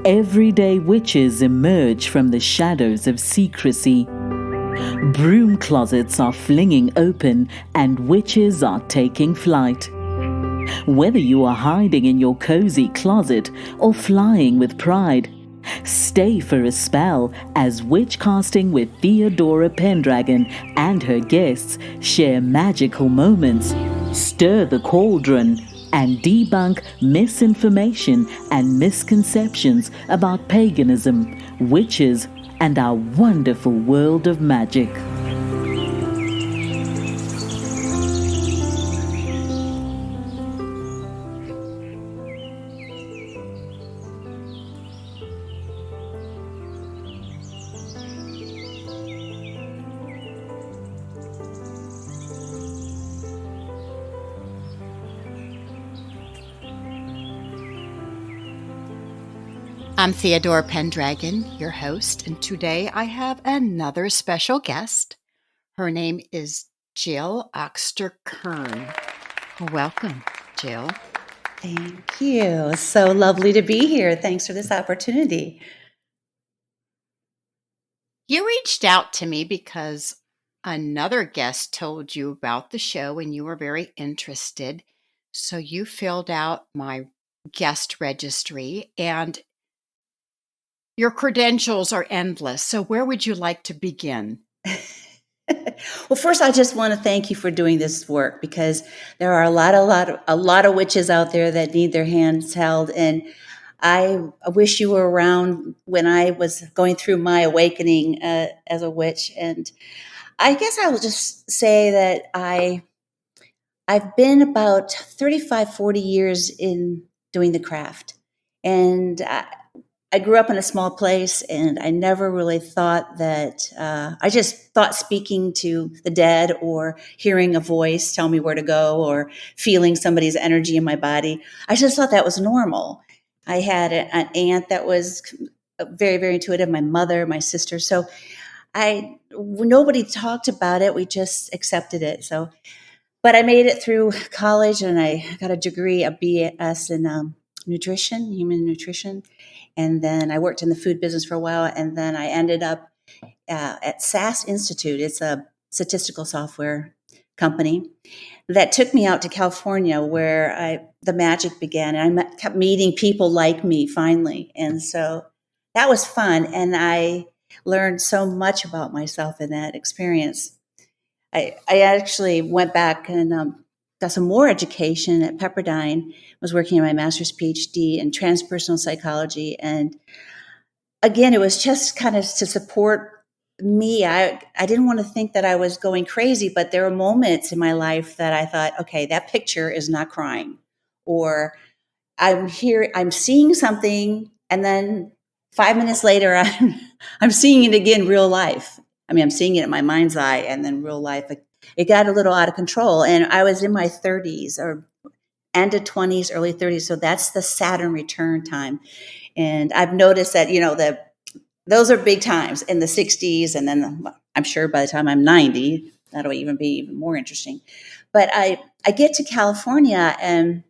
Everyday witches emerge from the shadows of secrecy. Broom closets are flinging open and witches are taking flight. Whether you are hiding in your cozy closet or flying with pride, stay for a spell as Witchcasting with Theodora Pendragon and her guests share magical moments, stir the cauldron, and debunk misinformation and misconceptions about paganism, witches, and our wonderful world of magic. I'm Theodora Pendragon, your host, and today I have another special guest. Her name is Jyl Auxter-Kern. Welcome, Jyl. Thank you. It's so lovely to be here. Thanks for this opportunity. You reached out to me because another guest told you about the show and you were very interested. So you filled out my guest registry and your credentials are endless. So where would you like to begin? Well, first, I just want to thank you for doing this work because there are a lot of witches out there that need their hands held, and I wish you were around when I was going through my awakening as a witch. And I guess I will just say that I've been about 35, 40 years in doing the craft, and I grew up in a small place, and I never really thought that, I just thought speaking to the dead or hearing a voice tell me where to go or feeling somebody's energy in my body, I just thought that was normal. I had an aunt that was very, very intuitive, my mother, my sister. So nobody talked about it. We just accepted it. So, but I made it through college and I got a degree, a BS in nutrition, human nutrition. And then I worked in the food business for a while, and then I ended up at SAS Institute. It's a statistical software company that took me out to California, where the magic began, and kept meeting people like me finally, and so that was fun, and I learned so much about myself in that experience. I actually went back and got some more education at Pepperdine. Was working on my master's PhD in transpersonal psychology. And again, it was just kind of to support me. I didn't want to think that I was going crazy, but there were moments in my life that I thought, okay, that picture is not crying. Or I'm seeing something, and then 5 minutes later, I'm seeing it again, real life. I mean, I'm seeing it in my mind's eye, and then real life. It got a little out of control, and I was in my 30s or end of 20s, early 30s. So that's the Saturn return time, and I've noticed that those are big times in the 60s, and then I'm sure by the time I'm 90, that'll even be even more interesting. But I get to California and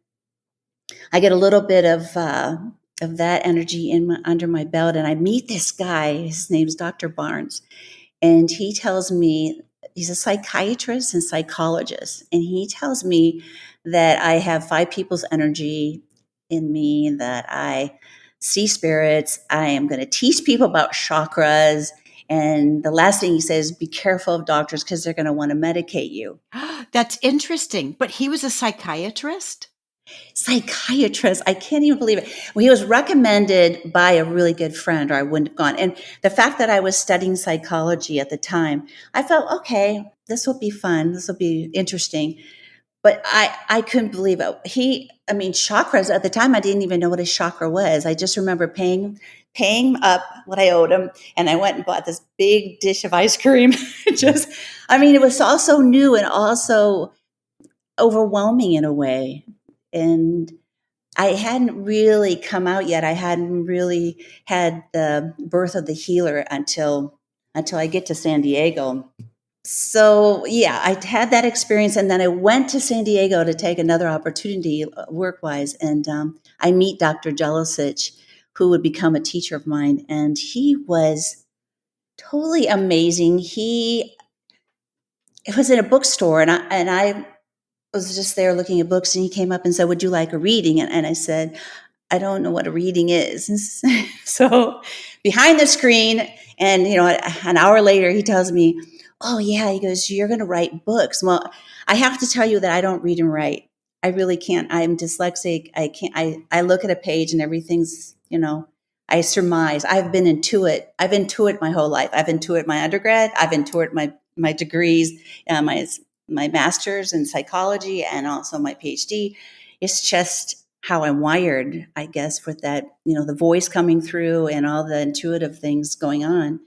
I get a little bit of that energy under my belt, and I meet this guy. His name's Dr. Barnes, and he tells me he's a psychiatrist and psychologist, and he tells me that I have 5 people's energy in me, that I see spirits. I am going to teach people about chakras. And the last thing he says, be careful of doctors because they're going to want to medicate you. That's interesting. But he was a psychiatrist? Psychiatrist. I can't even believe it. Well, he was recommended by a really good friend, or I wouldn't have gone. And the fact that I was studying psychology at the time, I felt, okay, this will be fun. This will be interesting. But I couldn't believe it. Chakras at the time, I didn't even know what a chakra was. I just remember paying up what I owed him. And I went and bought this big dish of ice cream. It was also new and also overwhelming in a way. And I hadn't really come out yet. I hadn't really had the birth of the healer until I get to San Diego. So yeah, I had that experience, and then I went to San Diego to take another opportunity work-wise, and I meet Dr. Jelicic, who would become a teacher of mine, and he was totally amazing. It was in a bookstore, and I was just there looking at books, and he came up and said, "Would you like a reading?" And I said, "I don't know what a reading is." So behind the screen, and an hour later, he tells me, "Oh yeah," he goes, "You're going to write books." Well, I have to tell you that I don't read and write. I really can't. I'm dyslexic. I can't. I look at a page and everything's, I surmise. I've been intuit. I've intuit my whole life. I've intuit my undergrad. I've intuit my degrees, my master's in psychology, and also my PhD. It's just how I'm wired, I guess, with that, the voice coming through and all the intuitive things going on.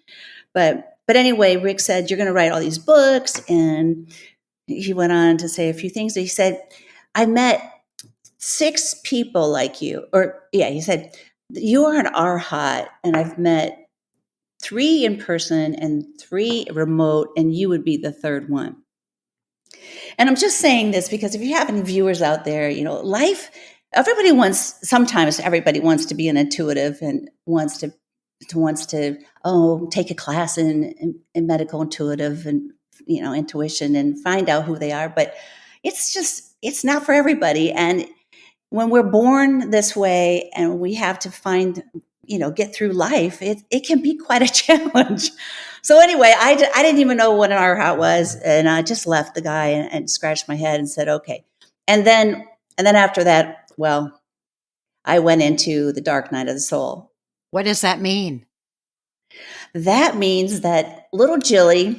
But anyway, Rick said, "You're going to write all these books." And he went on to say a few things. He said, "I met 6 people like you." He said, "You are an arhat, and I've met 3 in person and 3 remote, and you would be the third one." And I'm just saying this because if you have any viewers out there, sometimes everybody wants to be an intuitive and wants to take a class in medical intuitive and, intuition and find out who they are. But it's not for everybody. And when we're born this way and we have to get through life, it can be quite a challenge. So anyway, I didn't even know what an arhat was, and I just left the guy and scratched my head and said, "Okay." And then after that, well, I went into the dark night of the soul. What does that mean? That means that little Jyl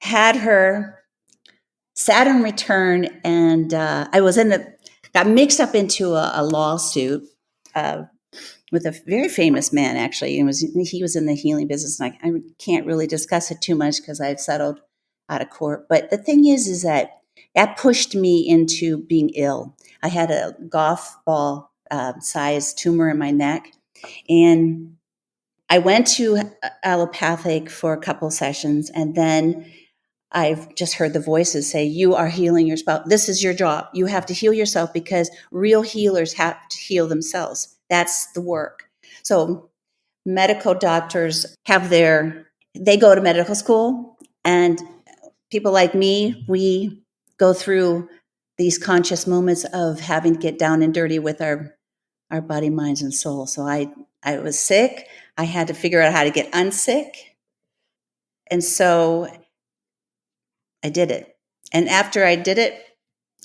had her Saturn return, and I got mixed up into a lawsuit with a very famous man, actually. He was in the healing business, and I can't really discuss it too much because I've settled out of court. But the thing is that pushed me into being ill. I had a golf ball size tumor in my neck, and I went to allopathic for a couple sessions, and then I've just heard the voices say, "You are healing your spouse. This is your job. You have to heal yourself because real healers have to heal themselves. That's the work." So medical doctors they go to medical school, and people like me, we go through these conscious moments of having to get down and dirty with our body, minds, and soul. So I was sick. I had to figure out how to get unsick. And so I did it. And after I did it,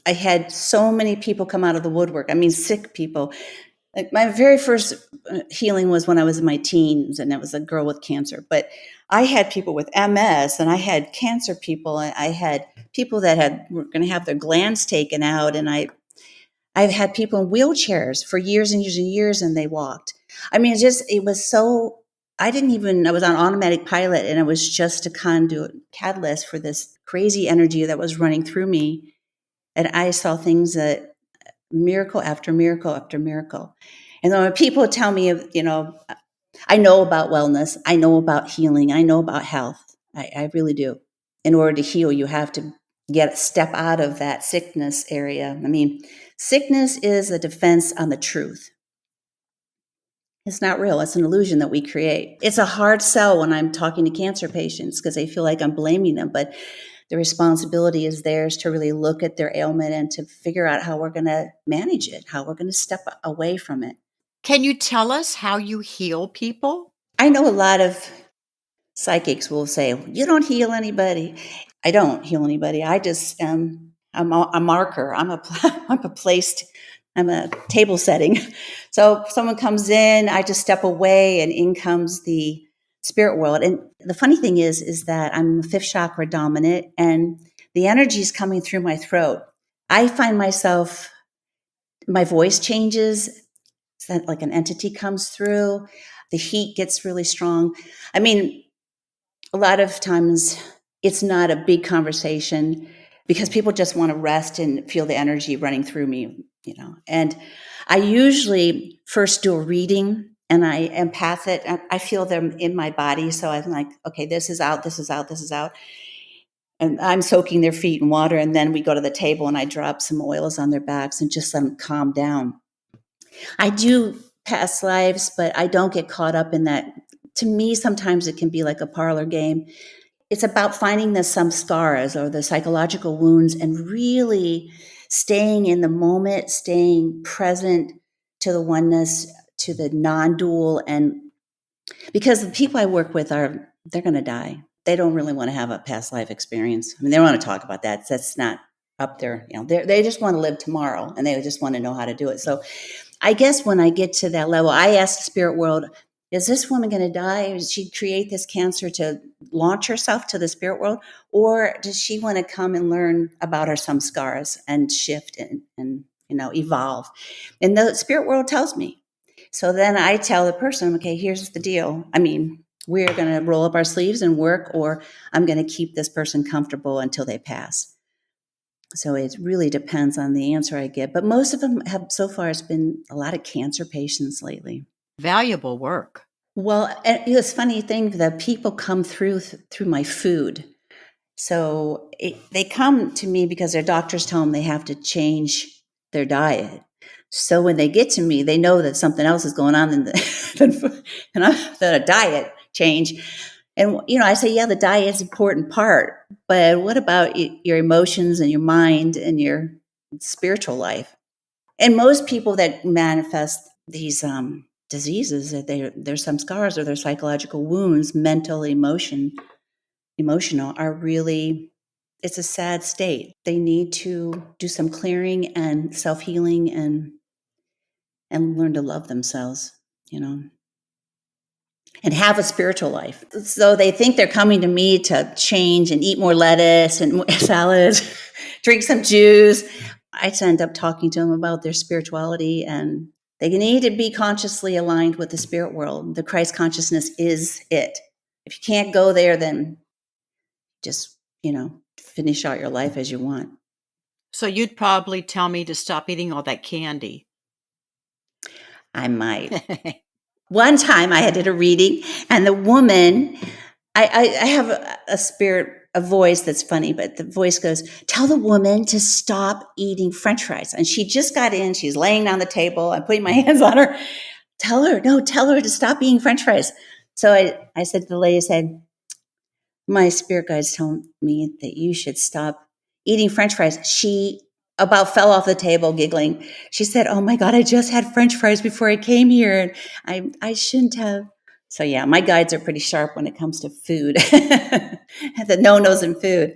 I had so many people come out of the woodwork. I mean, sick people. Like my very first healing was when I was in my teens, and it was a girl with cancer. But I had people with MS, and I had cancer people, and I had people that were going to have their glands taken out, and I've had people in wheelchairs for years and years and years, and they walked. I mean, it was so, I was on automatic pilot, and it was just a catalyst for this crazy energy that was running through me. And I saw things that miracle after miracle after miracle. And then when people tell me, I know about wellness, I know about healing, I know about health. I really do. In order to heal, you have to step out of that sickness area. I mean, sickness is a defense on the truth. It's not real. It's an illusion that we create. It's a hard sell when I'm talking to cancer patients because they feel like I'm blaming them, but the responsibility is theirs to really look at their ailment and to figure out how we're going to manage it, how we're going to step away from it. Can you tell us how you heal people? I know a lot of psychics will say, "You don't heal anybody." I don't heal anybody. I just I'm a marker. I'm a table setting. So if someone comes in, I just step away, and in comes the spirit world. And the funny thing is that I'm the 5th chakra dominant, and the energy is coming through my throat. I find myself, my voice changes. It's like an entity comes through. The heat gets really strong. I mean, a lot of times it's not a big conversation because people just want to rest and feel the energy running through me, And I usually first do a reading, and I empath it. I feel them in my body. So I'm like, okay, this is out, this is out, this is out. And I'm soaking their feet in water. And then we go to the table, and I drop some oils on their backs and just let them calm down. I do past lives, but I don't get caught up in that. To me, sometimes it can be like a parlor game. It's about finding the samskaras or the psychological wounds and really staying in the moment, staying present to the oneness, to the non-dual. And because the people I work with they're going to die. They don't really want to have a past life experience. I mean, they don't want to talk about that. That's not up there. They just want to live tomorrow, and they just want to know how to do it. So I guess when I get to that level, I ask the spirit world, is this woman going to die? Or does she create this cancer to launch herself to the spirit world? Or does she want to come and learn about her samskaras and shift and evolve? And the spirit world tells me. So then I tell the person, okay, here's the deal. I mean, we're going to roll up our sleeves and work, or I'm going to keep this person comfortable until they pass. So it really depends on the answer I get. But most of them have, so far, it's been a lot of cancer patients lately. Valuable work. Well, it's a funny thing that people come through my food. So they come to me because their doctors tell them they have to change their diet. So when they get to me, they know that something else is going on than a diet change. And, I say, yeah, the diet is an important part, but what about your emotions and your mind and your spiritual life? And most people that manifest these diseases, that there's some scars or their psychological wounds, mental, emotional, are really, it's a sad state. They need to do some clearing and self-healing and learn to love themselves, and have a spiritual life. So they think they're coming to me to change and eat more lettuce and more salads, drink some juice. I end up talking to them about their spirituality, and they need to be consciously aligned with the spirit world. The Christ consciousness is it. If you can't go there, then just, finish out your life as you want. So you'd probably tell me to stop eating all that candy. I might. One time I did a reading, and the woman, I have a voice that's funny, but the voice goes, tell the woman to stop eating French fries. And she just got in, she's laying on the table, I'm putting my hands on her. Tell her to stop eating French fries. So I said to the lady, I said, my spirit guides told me that you should stop eating French fries. She about fell off the table giggling. She said, oh my God, I just had French fries before I came here. And I shouldn't have. So yeah, my guides are pretty sharp when it comes to food. The no-nos in food.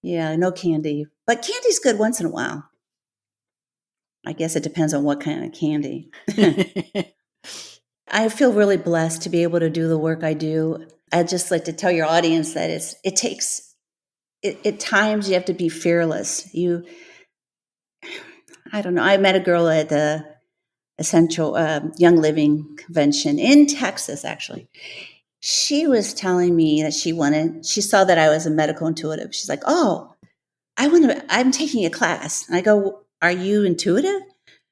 Yeah, no candy. But candy's good once in a while. I guess it depends on what kind of candy. I feel really blessed to be able to do the work I do. I'd just like to tell your audience that it takes, at times you have to be fearless. I don't know. I met a girl at the Essential Young Living Convention in Texas, actually. She was telling me that she saw that I was a medical intuitive. She's like, oh, I'm taking a class. And I go, are you intuitive?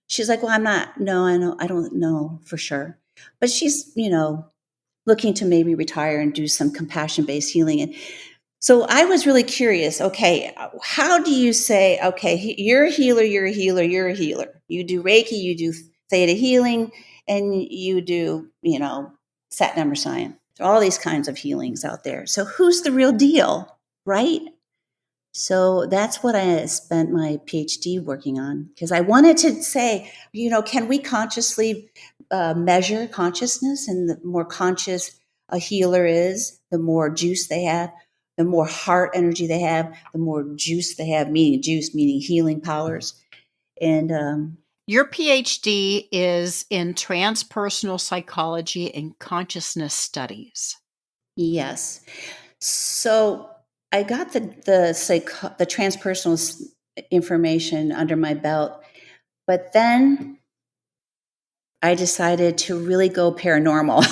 She's like, well, I'm not. No, I don't know for sure. But she's, looking to maybe retire and do some compassion-based healing. And so I was really curious, okay, how do you say, okay, you're a healer, you're a healer, you're a healer. You do Reiki, you do theta healing, and you do, Sat Science. So all these kinds of healings out there. So who's the real deal, right? So that's what I spent my PhD working on, because I wanted to say, can we consciously measure consciousness? And the more conscious a healer is, the more juice they have, the more heart energy they have, the more juice they have, meaning healing powers. And your PhD is in transpersonal psychology and consciousness studies. Yes. So I got the transpersonal information under my belt, but then I decided to really go paranormal.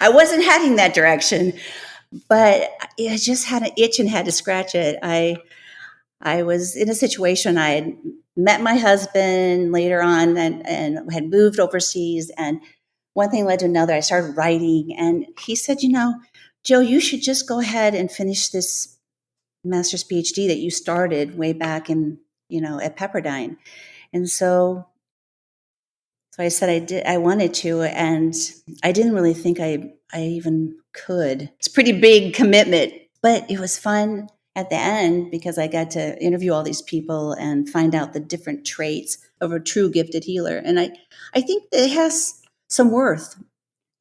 I wasn't heading that direction, but I just had an itch and had to scratch it. I was in a situation. I had met my husband later on and had moved overseas, and one thing led to another. I started writing, and he said, Jyl, you should just go ahead and finish this master's PhD that you started way back in, at Pepperdine. And so So I said I wanted to, and I didn't really think I even could. It's a pretty big commitment, but it was fun at the end because I got to interview all these people and find out the different traits of a true gifted healer. And I think it has some worth,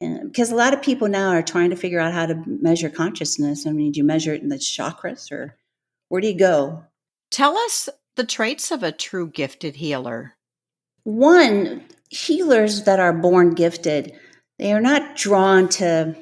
because a lot of people now are trying to figure out how to measure consciousness. I mean, do you measure it in the chakras, or where do you go? Tell us the traits of a true gifted healer. One, healers that are born gifted, they are not drawn to,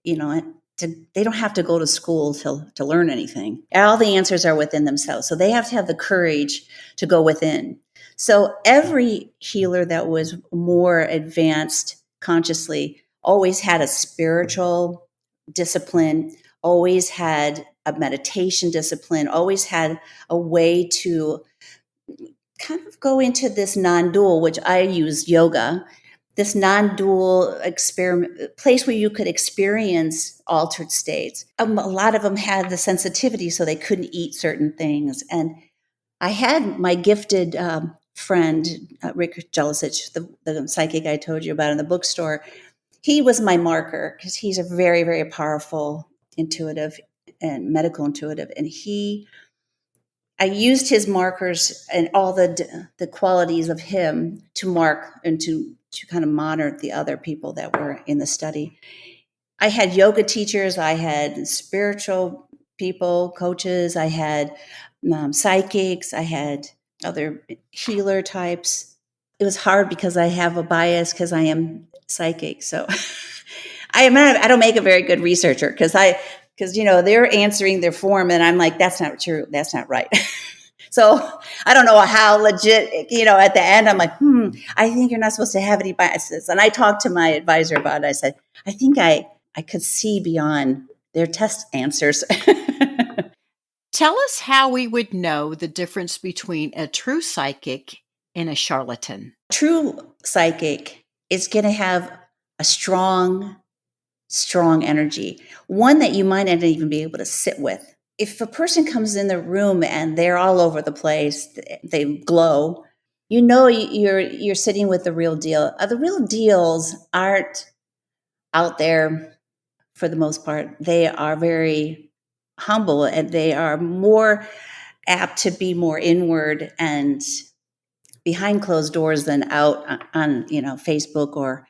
they don't have to go to school to learn anything. All the answers are within themselves. So they have to have the courage to go within. So every healer that was more advanced consciously always had a spiritual discipline, always had a meditation discipline, always had a way to kind of go into this non-dual, which I use yoga, this non-dual experiment place where you could experience altered states. A lot of them had the sensitivity, so they couldn't eat certain things. And I had my gifted friend, Rick Jelisich, the psychic I told you about in the bookstore. He was my marker because he's a very, very powerful intuitive and medical intuitive. And I used his markers and all the qualities of him to mark and to kind of monitor the other people that were in the study. I had yoga teachers, I had spiritual people, coaches, I had psychics, I had other healer types. It was hard because I have a bias because I am psychic. So I don't make a very good researcher because they're answering their form and I'm like, that's not true. That's not right. So I don't know how legit, at the end, I'm like, I think you're not supposed to have any biases. And I talked to my advisor about it. I said, I think I could see beyond their test answers. Tell us how we would know the difference between a true psychic and a charlatan. True psychic is going to have a strong energy, one that you might not even be able to sit with. If a person comes in the room and they're all over the place, they glow, you're sitting with the real deal. The real deals aren't out there for the most part. They are very humble and they are more apt to be more inward and behind closed doors than out on Facebook or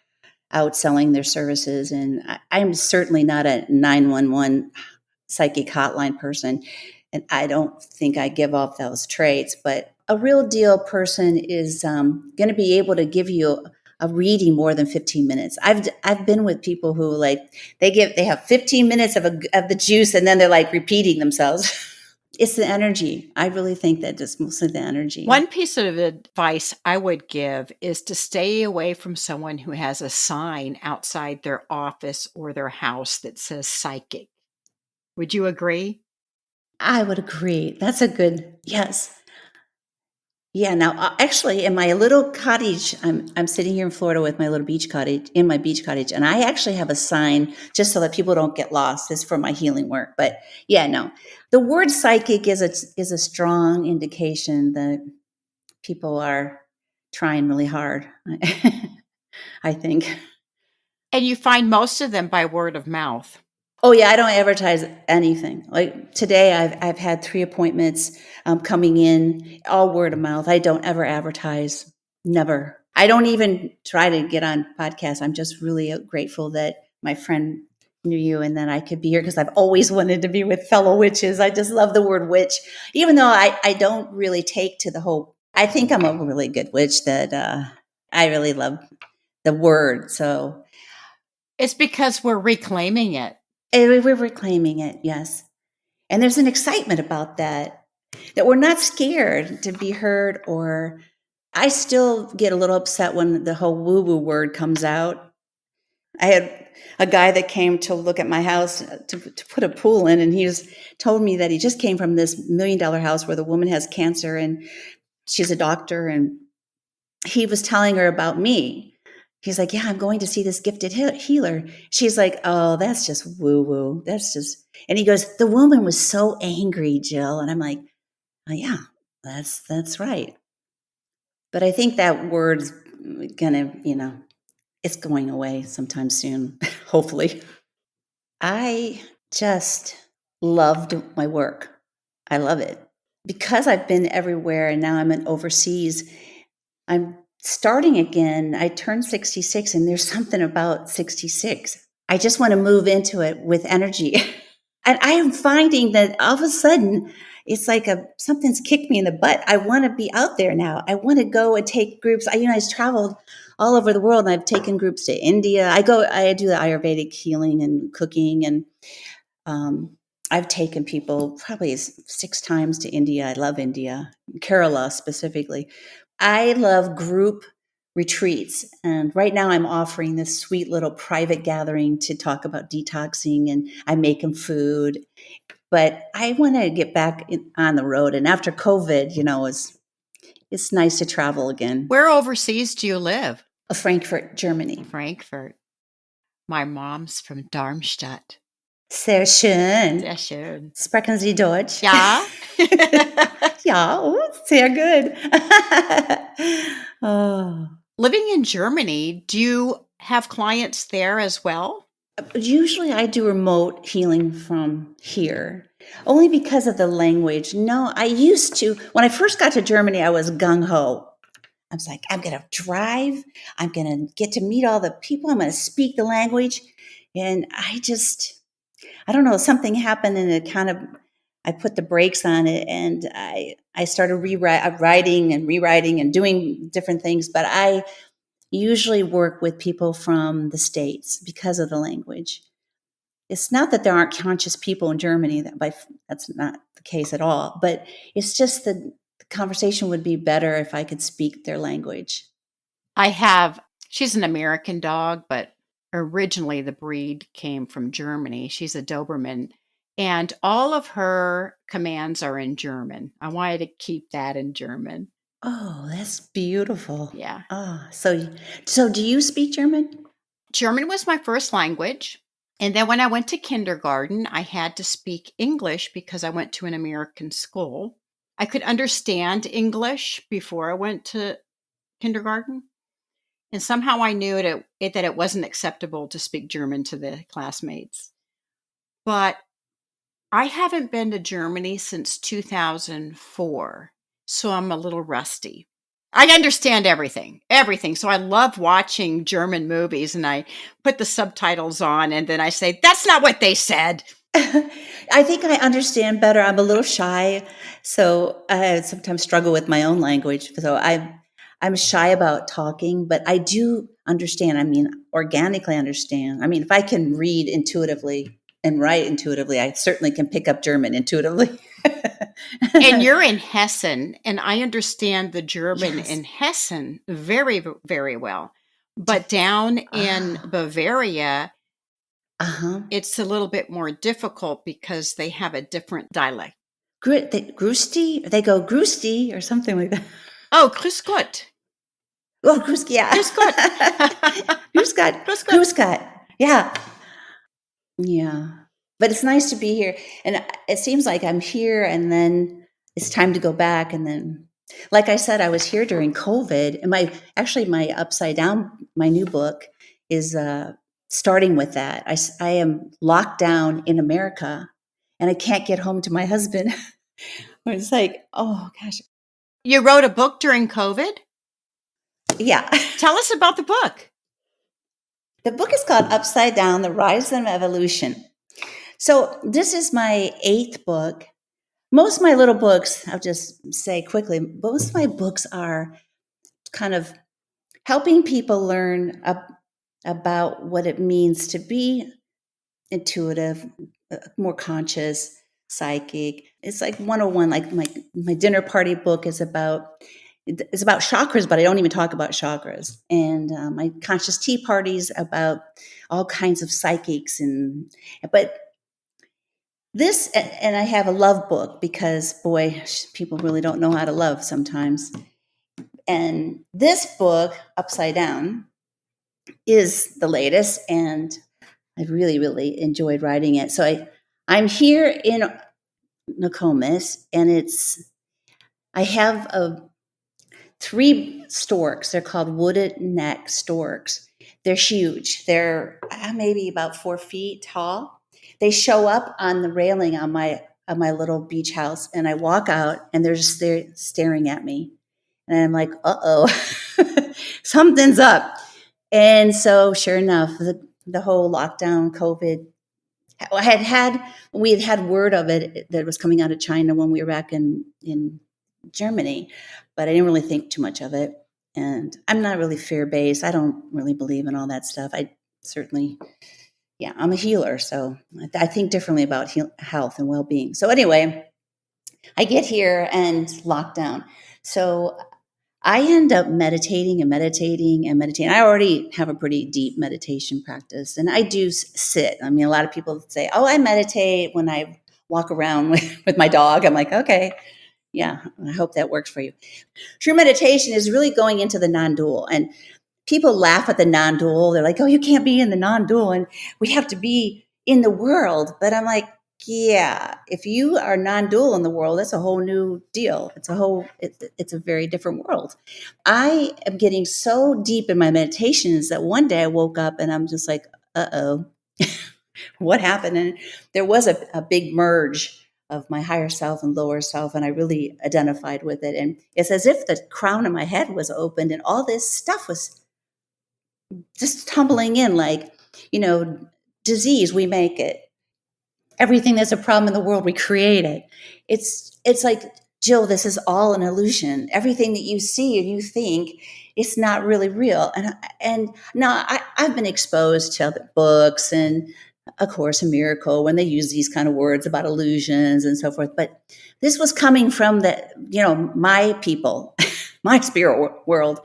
out selling their services. And I'm certainly not a 911 psychic hotline person. And I don't think I give off those traits, but a real deal person is going to be able to give you a reading more than 15 minutes. I've been with people who they have 15 minutes of the juice and then they're like repeating themselves. It's the energy. I really think that it's mostly the energy. One piece of advice I would give is to stay away from someone who has a sign outside their office or their house that says psychic. Would you agree? I would agree. That's a good, yes. Yeah. Now, actually, in my little cottage, I'm sitting here in Florida with my little beach cottage, and I actually have a sign just so that people don't get lost. It's for my healing work. But yeah, no, the word psychic is a strong indication that people are trying really hard. I think. And you find most of them by word of mouth. Oh yeah, I don't advertise anything. Like today, I've had 3 appointments coming in, all word of mouth. I don't ever advertise, never. I don't even try to get on podcasts. I'm just really grateful that my friend knew you and that I could be here because I've always wanted to be with fellow witches. I just love the word witch, even though I don't really take to the whole. I think I'm a really good witch. That I really love the word. So It's because we're reclaiming it. we're reclaiming it, yes. And there's an excitement about that we're not scared to be heard. Or I still get a little upset when the whole woo-woo word comes out. I had a guy that came to look at my house to put a pool in, and told me that he just came from this $1 million house where the woman has cancer and she's a doctor, and he was telling her about me. He's like, yeah, I'm going to see this gifted healer. She's like, oh, that's just woo-woo. That's just, and he goes, the woman was so angry, Jyl. And I'm like, oh, yeah, that's right. But I think that word's gonna, it's going away sometime soon, hopefully. I just loved my work. I love it. Because I've been everywhere and now I'm in overseas, I'm starting again. I turned 66 and there's something about 66. I just want to move into it with energy. And I am finding that all of a sudden it's like something's kicked me in the butt. I want to be out there now. I want to go and take groups. I've traveled all over the world and I've taken groups to India. I do the Ayurvedic healing and cooking, and I've taken people probably 6 times to India. I love India, Kerala specifically. I love group retreats. And right now I'm offering this sweet little private gathering to talk about detoxing, and I'm making food. But I want to get back on the road. And after COVID, it's nice to travel again. Where overseas do you live? Frankfurt, Germany. Frankfurt. My mom's from Darmstadt. Sehr schön. Sehr schön. Sprechen Sie Deutsch? Ja. Ja, sehr good. Oh. Living in Germany, do you have clients there as well? Usually I do remote healing from here, only because of the language. No, I used to. When I first got to Germany, I was gung-ho. I was like, I'm going to drive. I'm going to get to meet all the people. I'm going to speak the language. And I don't know, something happened and it kind of, I put the brakes on it, and I started writing and rewriting and doing different things. But I usually work with people from the States because of the language. It's not that there aren't conscious people in Germany. That's not the case at all. But it's just that the conversation would be better if I could speak their language. She's an American dog, but originally the breed came from Germany. She's a Doberman, and all of her commands are in German. I wanted to keep that in German. Oh, that's beautiful. Yeah. Oh, so do you speak German? German was my first language. And then when I went to kindergarten, I had to speak English because I went to an American school. I could understand English before I went to kindergarten. And somehow I knew that it wasn't acceptable to speak German to the classmates. But I haven't been to Germany since 2004, so I'm a little rusty. I understand everything. So I love watching German movies, and I put the subtitles on, and then I say, that's not what they said. I think I understand better. I'm a little shy, so I sometimes struggle with my own language. So I'm shy about talking, but I do understand. I mean, organically understand. I mean, if I can read intuitively and write intuitively, I certainly can pick up German intuitively. And you're in Hessen, and I understand the German Yes. in Hessen very, very well. But down in Bavaria, it's a little bit more difficult because they have a different dialect. Grüsti? They go Grüsti or something like that. Oh, grüß Gott. Oh, Grüß, yeah. Grüß Gott. Grüß Gott. Grüß Gott. Grüß Gott. Yeah. Yeah. But it's nice to be here. And it seems like I'm here and then it's time to go back. And then, like I said, I was here during COVID. And my Upside Down, my new book is starting with that. I am locked down in America and I can't get home to my husband. It's like, oh gosh. You wrote a book during COVID? Yeah. Tell us about the book. The book is called Upside Down, The Rise and Evolution. So this is my 8th book. Most of my little books, I'll just say quickly, most of my books are kind of helping people learn about what it means to be intuitive, more conscious, psychic. It's like 101, like my dinner party book is about chakras, but I don't even talk about chakras. And my conscious tea parties about all kinds of psychics. But this, and I have a love book because, boy, people really don't know how to love sometimes. And this book, Upside Down, is the latest, and I really, really enjoyed writing it. So I'm here in Nokomis, and I have 3 storks. They're called wooded neck storks. They're huge. They're maybe about 4 feet tall. They show up on the railing on my little beach house, and I walk out, and they're just there staring at me. And I'm like, uh-oh, something's up. And so sure enough, the whole lockdown, COVID, we had had word of it that it was coming out of China when we were back in Germany, but I didn't really think too much of it. And I'm not really fear-based. I don't really believe in all that stuff. I certainly, I'm a healer, so I think differently about health and well-being. So anyway, I get here and lockdown. So I end up meditating and meditating and meditating. I already have a pretty deep meditation practice, and I do sit. I mean, a lot of people say, oh, I meditate when I walk around with my dog. I'm like, okay, yeah, I hope that works for you. True meditation is really going into the non-dual, and people laugh at the non-dual. They're like, oh, you can't be in the non-dual, and we have to be in the world. But I'm like, yeah, if you are non-dual in the world, that's a whole new deal. It's a very different world. I am getting so deep in my meditations that one day I woke up and I'm just like, uh-oh, what happened? And there was a big merge of my higher self and lower self, and I really identified with it. And it's as if the crown of my head was opened and all this stuff was just tumbling in like, disease, we make it. Everything that's a problem in the world, we create it. It's like, Jyl, this is all an illusion. Everything that you see and you think, it's not really real. And now I've been exposed to other books and A Course in Miracle when they use these kind of words about illusions and so forth. But this was coming from my people, my spirit world.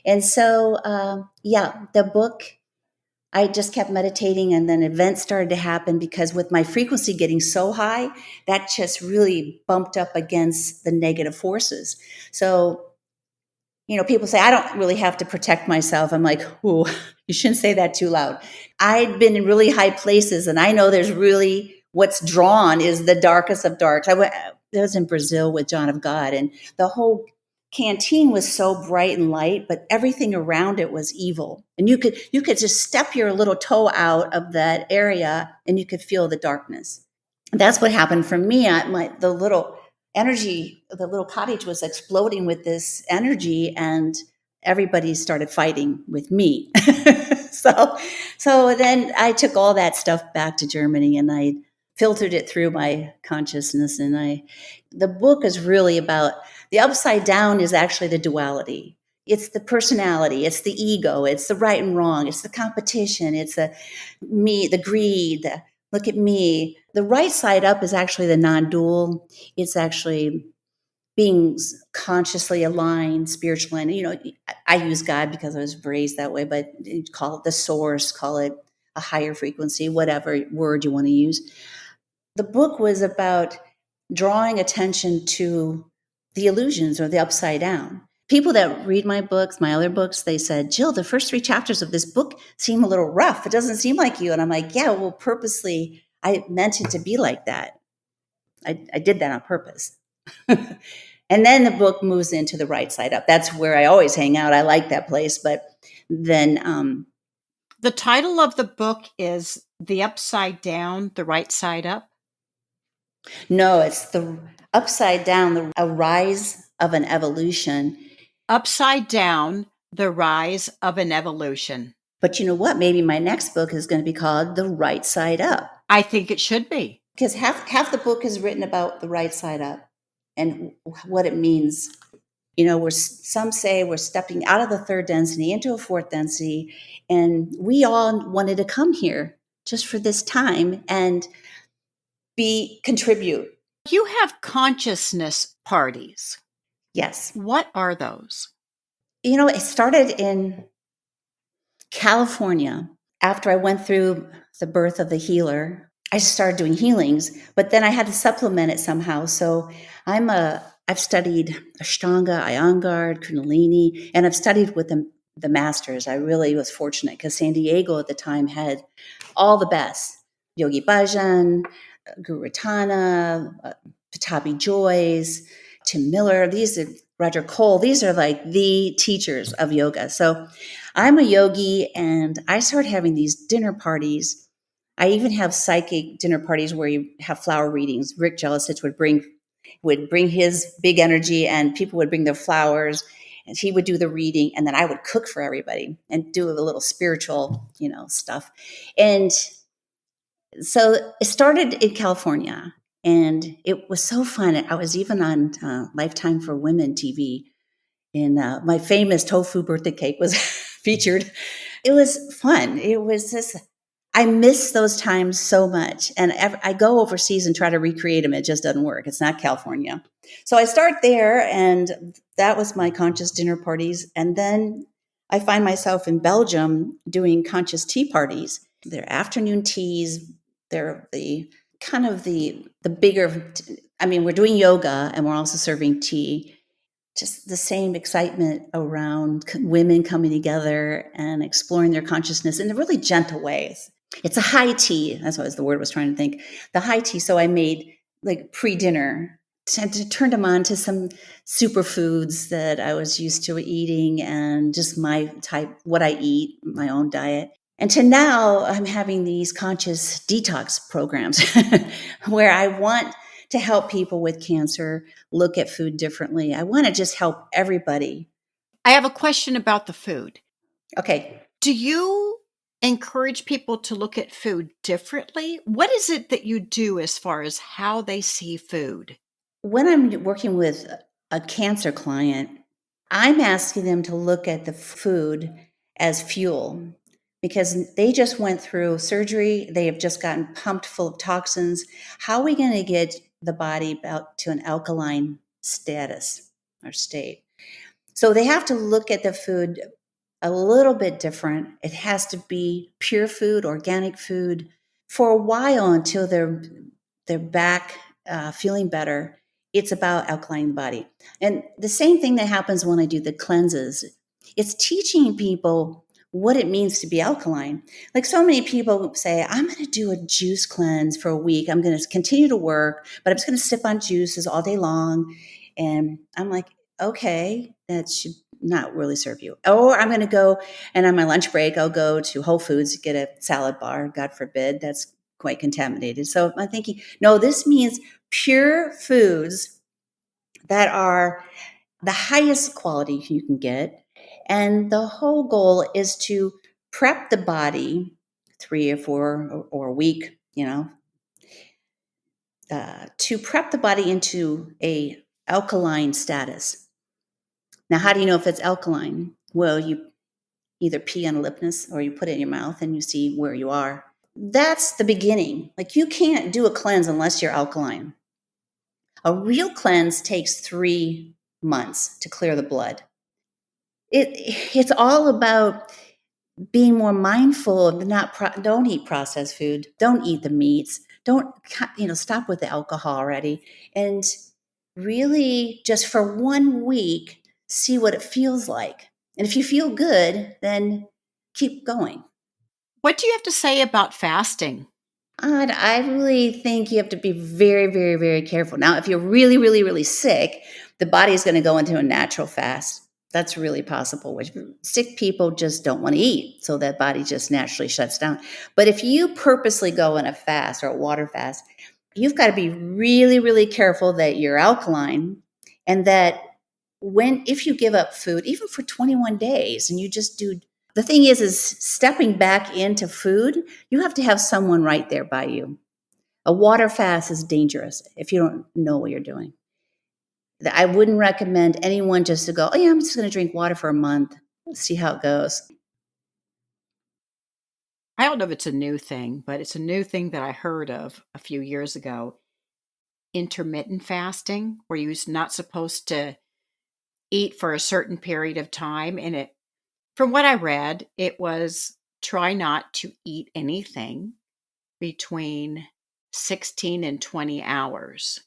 And so, the book, I just kept meditating, and then events started to happen because with my frequency getting so high, that just really bumped up against the negative forces. So, people say, I don't really have to protect myself. I'm like, ooh, you shouldn't say that too loud. I'd been in really high places, and I know there's really what's drawn is the darkest of darks. I was in Brazil with John of God, and the whole canteen was so bright and light, but everything around it was evil. And you could just step your little toe out of that area and you could feel the darkness. And that's what happened for me. The little energy, the little cottage was exploding with this energy, and everybody started fighting with me. So then I took all that stuff back to Germany and I filtered it through my consciousness. And the book is really about the upside down is actually the duality. It's the personality, it's the ego, it's the right and wrong, it's the competition, it's the me, the greed, look at me. The right side up is actually the non-dual. It's actually being consciously aligned, spiritual. And, I use God because I was raised that way, but call it the source, call it a higher frequency, whatever word you want to use. The book was about drawing attention to the illusions or the upside down. People that read my books, my other books, they said, Jyl, the first 3 chapters of this book seem a little rough. It doesn't seem like you. And I'm like, yeah, well, purposely, I meant it to be like that. I did that on purpose. And then the book moves into the right side up. That's where I always hang out. I like that place. But then the title of the book is The Upside Down, The Right Side Up? No, it's the upside down, a rise of an evolution. Upside Down, The Rise of an Evolution. But you know what? Maybe my next book is going to be called The Right Side Up. I think it should be. Because half the book is written about the right side up and what it means. Some say we're stepping out of the 3rd density into a 4th density, and we all wanted to come here just for this time and contribute. You have consciousness parties. Yes. What are those? It started in California after I went through the birth of the healer. I started doing healings, but then I had to supplement it somehow. So I've studied Ashtanga, Iyengar, Kundalini, and I've studied with the masters. I really was fortunate because San Diego at the time had all the best. Yogi Bhajan, Guru Ratana, Patabi Joyce, Tim Miller, these are Roger Cole. These are like the teachers of yoga. So I'm a yogi, and I started having these dinner parties. I even have psychic dinner parties where you have flower readings. Rick Jelisich would bring his big energy, and people would bring their flowers, and he would do the reading, and then I would cook for everybody and do a little spiritual, stuff. And so it started in California, and it was so fun. I was even on Lifetime for Women TV, and my famous tofu birthday cake was featured. It was fun. It was just, I miss those times so much. And I go overseas and try to recreate them. It just doesn't work. It's not California. So I start there, and that was my conscious dinner parties. And then I find myself in Belgium doing conscious tea parties. They're afternoon teas. They're the kind of the bigger, we're doing yoga and we're also serving tea. Just the same excitement around women coming together and exploring their consciousness in really gentle ways. It's a high tea. That's what the word I was trying to think. The high tea. So I made like pre-dinner to turn them on to some superfoods that I was used to eating and just my type, what I eat, my own diet. And to now I'm having these conscious detox programs where I want to help people with cancer look at food differently. I want to just help everybody. I have a question about the food. Okay. Do you encourage people to look at food differently? What is it that you do as far as how they see food? When I'm working with a cancer client, I'm asking them to look at the food as fuel because they just went through surgery. They have just gotten pumped full of toxins. How are we going to get the body back to an alkaline status or state? So they have to look at the food a little bit different. It has to be pure food, organic food for a while until they're back feeling better. It's about alkalining the body. And the same thing that happens when I do the cleanses. It's teaching people what it means to be alkaline. Like so many people say, I'm going to do a juice cleanse for a week. I'm going to continue to work, but I'm just going to sip on juices all day long. And I'm like, okay, that should not really serve you. Or I'm going to go, and on my lunch break, I'll go to Whole Foods, get a salad bar, God forbid. That's quite contaminated. So I'm thinking, no, this means pure foods that are the highest quality you can get. And the whole goal is to prep the body 3 or 4 or a week, to prep the body into a alkaline status. Now, how do you know if it's alkaline? Well, you either pee on a lipness or you put it in your mouth and you see where you are. That's the beginning. Like you can't do a cleanse unless you're alkaline. A real cleanse takes 3 months to clear the blood. It's all about being more mindful of don't eat processed food, don't eat the meats, don't stop with the alcohol already, and really just for 1 week see what it feels like. And if you feel good, then keep going. What do you have to say about fasting? I really think you have to be very, very, very careful. Now, if you're really, really, really sick, the body is going to go into a natural fast. That's really possible. Which sick people just don't want to eat, so that body just naturally shuts down. But if you purposely go in a fast or a water fast, you've got to be really, really careful that you're alkaline, and that if you give up food, even for 21 days, and you just do. The thing is stepping back into food, you have to have someone right there by you. A water fast is dangerous if you don't know what you're doing. I wouldn't recommend anyone just to go, oh yeah, I'm just going to drink water for a month, see how it goes. I don't know if it's a new thing, but it's a new thing that I heard of a few years ago. Intermittent fasting, where you're not supposed to eat for a certain period of time. And from what I read, it was try not to eat anything between 16 and 20 hours.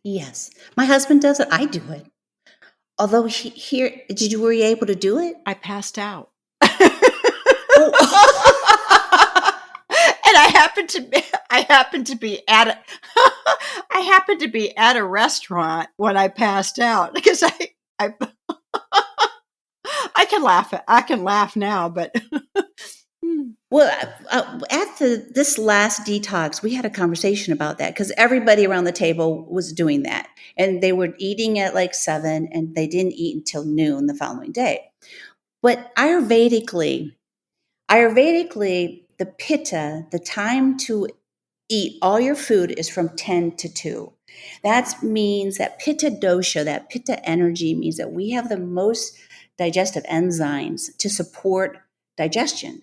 Yes. My husband does it. I do it. Although were you able to do it? I passed out. Oh. I happened to be at a I happened to be at a restaurant when I passed out because I I can laugh now, but Well, at this last detox, we had a conversation about that because everybody around the table was doing that, and they were eating at like 7, and they didn't eat until noon the following day. But Ayurvedically, the pitta, the time to eat all your food is from 10 to 2. That means that pitta dosha, that pitta energy means that we have the most digestive enzymes to support digestion.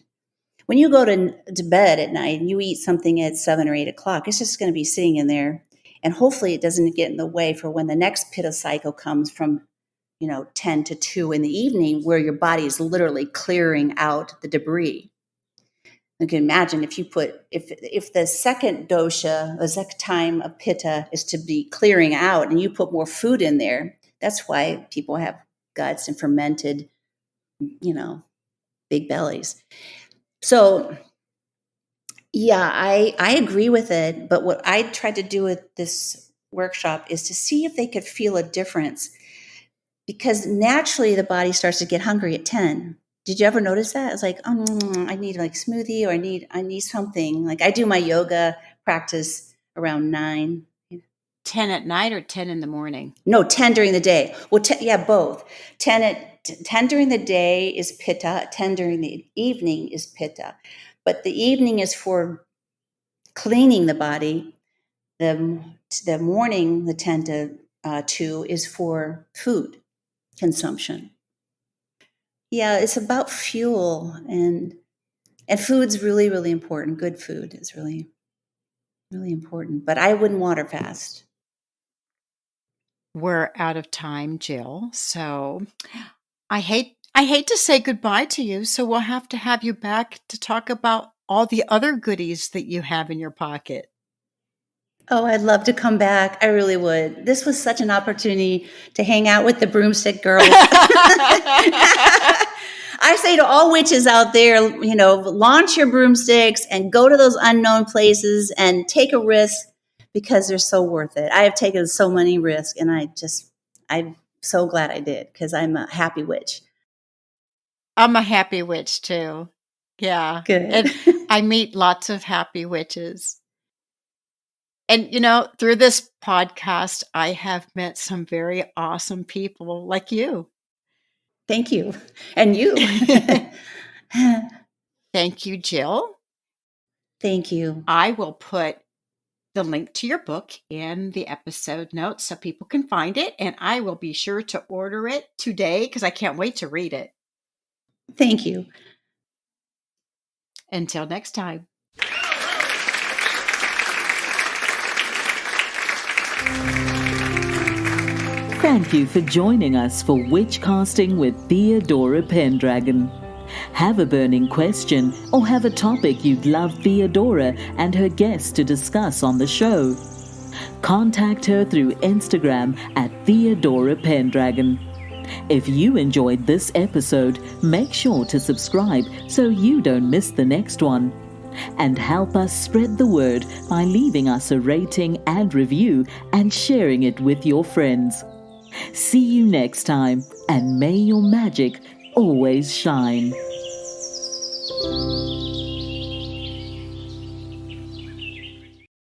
When you go to bed at night and you eat something at 7 or 8 o'clock, it's just going to be sitting in there. And hopefully it doesn't get in the way for when the next pitta cycle comes from 10 to 2 in the evening, where your body is literally clearing out the debris. You can imagine if the second dosha, the second time of pitta is to be clearing out, and you put more food in there. That's why people have guts and fermented, big bellies. So, yeah, I agree with it. But what I tried to do with this workshop is to see if they could feel a difference, because naturally the body starts to get hungry at 10. Did you ever notice that? It's like, I need like smoothie, or I need something. Like I do my yoga practice around 9. 10 at night or 10 in the morning? No, 10 during the day. Well, both. 10 during the day is pitta. 10 during the evening is pitta. But the evening is for cleaning the body. The morning, the 10 to 2, is for food consumption. Yeah, it's about fuel, and food's really, really important. Good food is really, really important. But I wouldn't water fast. We're out of time, Jyl. So I hate to say goodbye to you. So we'll have you back to talk about all the other goodies that you have in your pocket. Oh, I'd love to come back. I really would. This was such an opportunity to hang out with the broomstick girls. I say to all witches out there, launch your broomsticks and go to those unknown places and take a risk, because they're so worth it. I have taken so many risks, and I'm so glad I did, because I'm a happy witch. I'm a happy witch too. Yeah. Good. And I meet lots of happy witches. And, through this podcast, I have met some very awesome people like you. Thank you. And you. Thank you, Jyl. Thank you. I will put the link to your book in the episode notes so people can find it. And I will be sure to order it today because I can't wait to read it. Thank you. Until next time. Thank you for joining us for Witchcasting with Theodora Pendragon. Have a burning question or have a topic you'd love Theodora and her guests to discuss on the show? Contact her through Instagram at Theodora Pendragon. If you enjoyed this episode, make sure to subscribe so you don't miss the next one. And help us spread the word by leaving us a rating and review and sharing it with your friends. See you next time, and may your magic always shine.